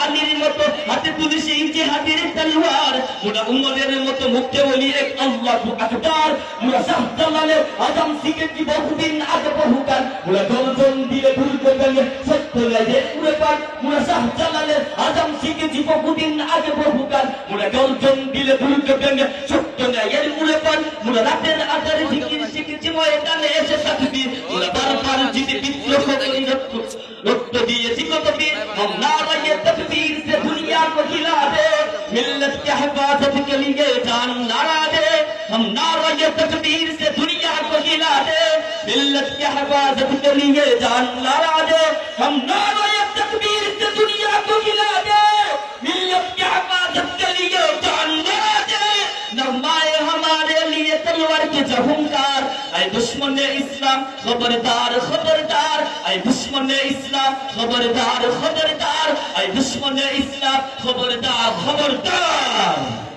আলীর মতো হাতে তুলে সেই জিহাদের তলোয়ার, মুরা উমরের মতো মুখে বলি এক আল্লাহু আকবার, মুরা শাহজালালের আজম শিখেছি বহুদিন আগে বহুকাল, মুরা গর্জন দিলে ভুলতে গেলে সত্য লাগে উড়ে পার, মুরা শাহজালালের আজম শিখেছি বহুদিন আগে বহুকাল, মুরা গর্জন দিলে ভুলতে গেলে সত্য লাগে উড়ে পার, মুরা রাতের আধারে জিকির শিখেছি ময়দানে এসে তাকবীর, মুরা বারবার জিতে বিদ্রোহ করি রক্ত দিয়েছি কত বীর, हम नारे तकबीर से दुनिया को हिला दे, मिल्लत के हिफाजत के लिए जान लड़ा दे, हम नारे तकबीर से दुनिया को हिला दे, मिल्लत के हिफाजत के लिए जान लड़ा दे, हम नारे तकबीर से दुनिया को हिला दे, मिल्लत के हिफाजत के लिए जान लड़ा दे, नगमाए हमारे लिए तलवार के जहुंकार, ऐ दुश्मन इस्लाम खबरदार खबरदार, ऐ दुश्मन इस्लाम खबरदार खबरदार, ऐ दुश्मन इस्लाम खबरदार खबरदार।